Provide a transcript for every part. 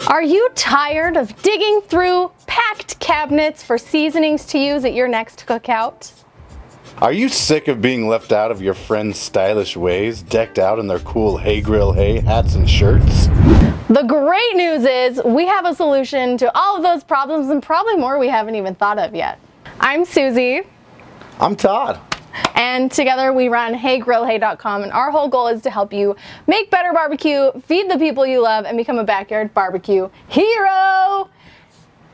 Are you tired of digging through packed cabinets for seasonings to use at your next cookout? Are you sick of being left out of your friends' stylish ways, decked out in their cool Hey Grill Hey hats and shirts? The great news is we have a solution to all of those problems and probably more we haven't even thought of yet. I'm Susie. I'm Todd. And together we run HeyGrillHey.com, and our whole goal is to help you make better barbecue, feed the people you love, and become a backyard barbecue hero.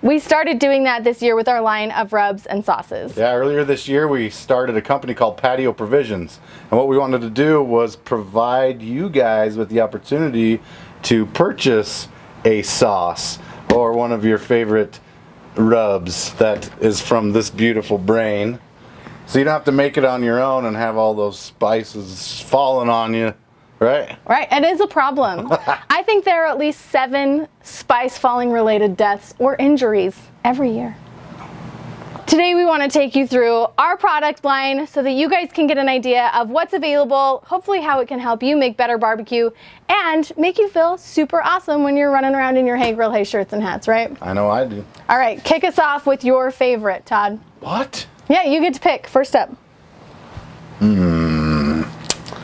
We started doing that this year with our line of rubs and sauces. Yeah, earlier this year we started a company called Patio Provisions. And what we wanted to do was provide you guys with the opportunity to purchase a sauce or one of your favorite rubs that is from this beautiful brain. So you don't have to make it on your own and have all those spices falling on you, right? Right, it is a problem. I think there are at least 7 spice falling related deaths or injuries every year. Today we want to take you through our product line so that you guys can get an idea of what's available, hopefully how it can help you make better barbecue, and make you feel super awesome when you're running around in your Hey Grill Hey shirts and hats, right? I know I do. All right, kick us off with your favorite, Todd. What? Yeah, you get to pick. First up.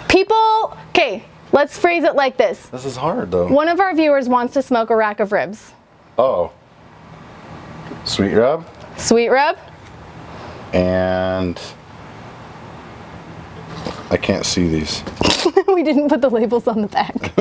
People, okay, let's phrase it like this. This is hard though. One of our viewers wants to smoke a rack of ribs. Oh. Sweet rub. Sweet rub. And I can't see these. We didn't put the labels on the back.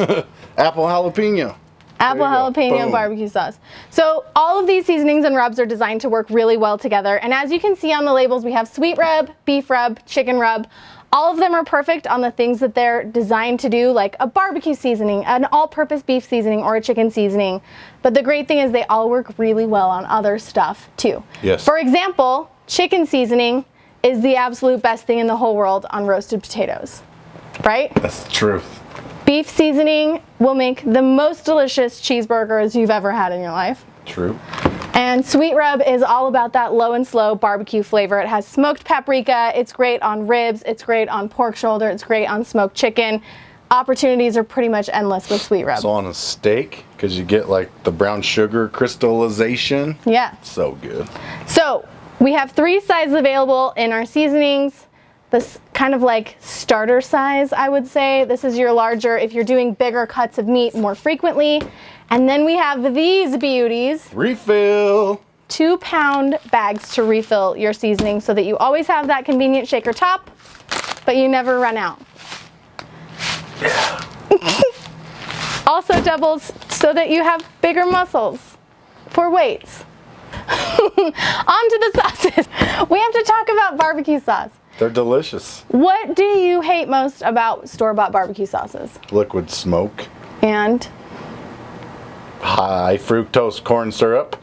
Apple jalapeno. Apple jalapeno barbecue sauce. So all of these seasonings and rubs are designed to work really well together. And as you can see on the labels, we have sweet rub, beef rub, chicken rub. All of them are perfect on the things that they're designed to do, like a barbecue seasoning, an all-purpose beef seasoning, or a chicken seasoning. But the great thing is they all work really well on other stuff too. Yes. For example, chicken seasoning is the absolute best thing in the whole world on roasted potatoes, right? That's the truth. Beef seasoning will make the most delicious cheeseburgers you've ever had in your life. True. And sweet rub is all about that low and slow barbecue flavor. It has smoked paprika, it's great on ribs, it's great on pork shoulder, it's great on smoked chicken. Opportunities are pretty much endless with sweet rub. So on a steak, because you get like the brown sugar crystallization. Yeah. So good. So we have 3 sizes available in our seasonings. This kind of like starter size, I would say. This is your larger if you're doing bigger cuts of meat more frequently. And then we have these beauties. Refill. 2-pound bags to refill your seasoning so that you always have that convenient shaker top, but you never run out. Yeah. Also doubles so that you have bigger muscles for weights. On to the sauces. We have to talk about barbecue sauce. They're delicious. What do you hate most about store-bought barbecue sauces? Liquid smoke. And High fructose corn syrup.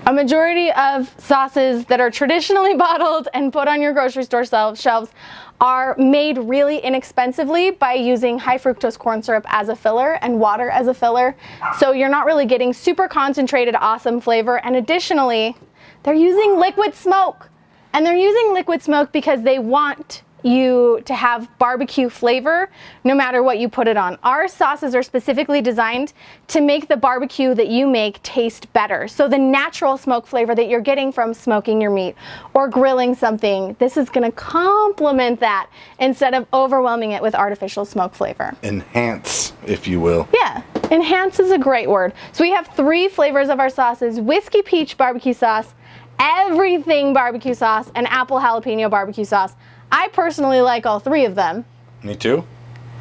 a majority of sauces that are traditionally bottled and put on your grocery store shelves are made really inexpensively by using high fructose corn syrup as a filler and water as a filler. So you're not really getting super concentrated, awesome flavor. And additionally, they're using liquid smoke. And they're using liquid smoke because they want you to have barbecue flavor no matter what you put it on. Our sauces are specifically designed to make the barbecue that you make taste better. So the natural smoke flavor that you're getting from smoking your meat or grilling something, this is going to complement that instead of overwhelming it with artificial smoke flavor. Enhance, if you will. Yeah, enhance is a great word. So we have 3 flavors of our sauces: whiskey peach barbecue sauce, everything barbecue sauce, and apple jalapeno barbecue sauce. I personally like all 3 of them. Me too.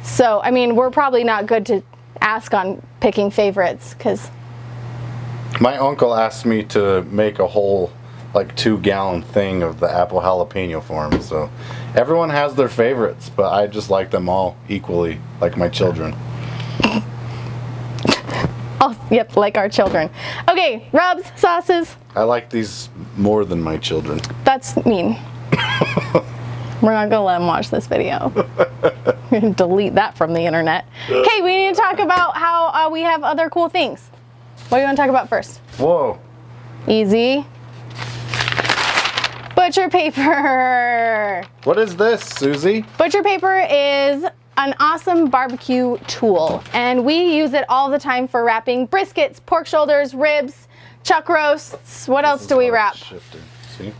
So, I mean, we're probably not good to ask on picking favorites because My uncle asked me to make a whole like 2-gallon thing of the apple jalapeno for him. So everyone has their favorites, but I just like them all equally, like my children. oh, yep, like our children. Okay, rubs, sauces. I like these more than my children. That's mean. We're not gonna let them watch this video. We're gonna delete that from the internet. Okay, we need to talk about how we have other cool things. What do you want to talk about first? Whoa. Easy. Butcher paper. What is this, Susie? Butcher paper is an awesome barbecue tool, and we use it all the time for wrapping briskets, pork shoulders, ribs, chuck roasts. What else do we wrap? Shifting. See?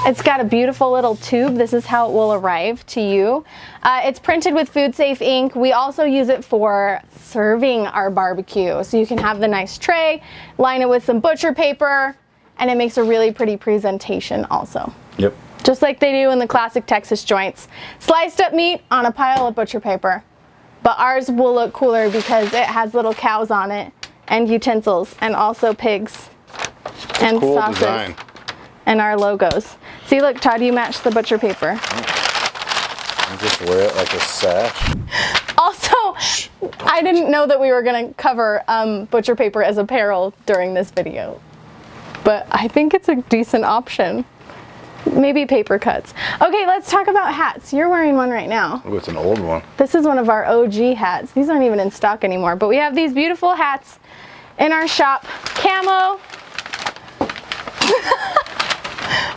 It's got a beautiful little tube. This is how it will arrive to you. It's printed with food safe ink. We also use it for serving our barbecue. So you can have the nice tray, line it with some butcher paper, and it makes a really pretty presentation also. Yep. Just like they do in the classic Texas joints. Sliced up meat on a pile of butcher paper. But ours will look cooler because it has little cows on it, and utensils, and also pigs, and cool sauces, design. And our logos. See, look, Todd, you matched the butcher paper. I just wear it like a sash. Also, I didn't know that we were going to cover butcher paper as apparel during this video, but I think it's a decent option. Maybe paper cuts. Okay, let's talk about hats. You're wearing one right now. Oh, it's an old one. This is one of our OG hats. These aren't even in stock anymore, but we have these beautiful hats in our shop. Camo.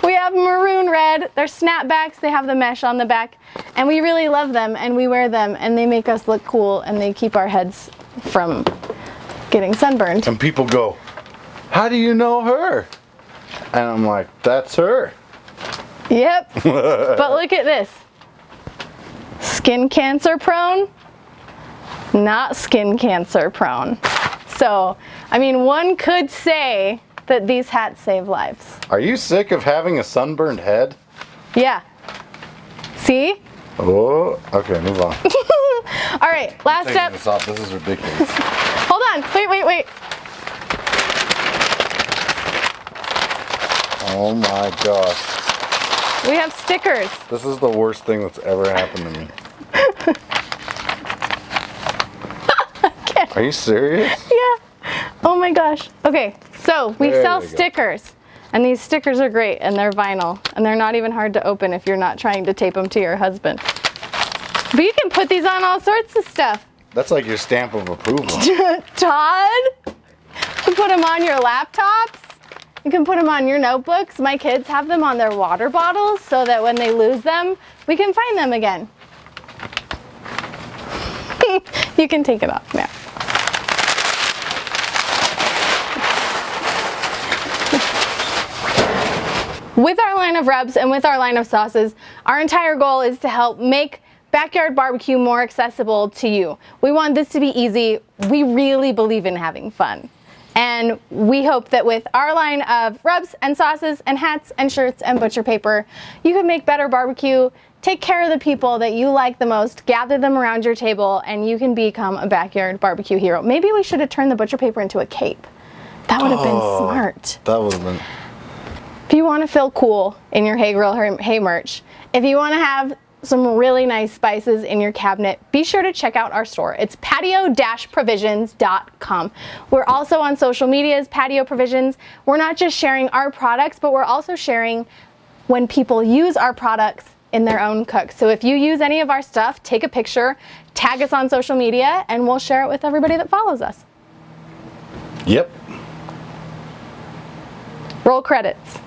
We have maroon red. They're snapbacks. They have the mesh on the back, and we really love them, and we wear them, and they make us look cool, and they keep our heads from getting sunburned. And people go, "How do you know her?" And I'm like, "That's her." Yep. But look at this. Skin cancer prone, not skin cancer prone. So, I mean, one could say that these hats save lives. Are you sick of having a sunburned head? Yeah. See? Oh, okay, move on. All right, last Taking step. this off. This is ridiculous. Hold on. Wait. Oh my gosh. We have stickers. This is the worst thing that's ever happened to me. Are you serious? Yeah. Oh my gosh. Okay, so we There sell we go. stickers. And these stickers are great, and they're vinyl. And they're not even hard to open if you're not trying to tape them to your husband. But you can put these on all sorts of stuff. That's like your stamp of approval. Todd, you can put them on your laptops. You can put them on your notebooks. My kids have them on their water bottles so that when they lose them, we can find them again. You can take it off now. With our line of rubs and with our line of sauces, our entire goal is to help make backyard barbecue more accessible to you. We want this to be easy. We really believe in having fun. And we hope that with our line of rubs and sauces and hats and shirts and butcher paper, you can make better barbecue, take care of the people that you like the most, gather them around your table, and you can become a backyard barbecue hero. Maybe we should have turned the butcher paper into a cape. That would have been smart. That would have been... If you want to feel cool in your Hey Grill, Hey merch, if you want to have some really nice spices in your cabinet, be sure to check out our store. It's patio-provisions.com. We're also on social media as Patio Provisions. We're not just sharing our products, but we're also sharing when people use our products in their own cooks. So if you use any of our stuff, take a picture, tag us on social media, and we'll share it with everybody that follows us. Yep. Roll credits.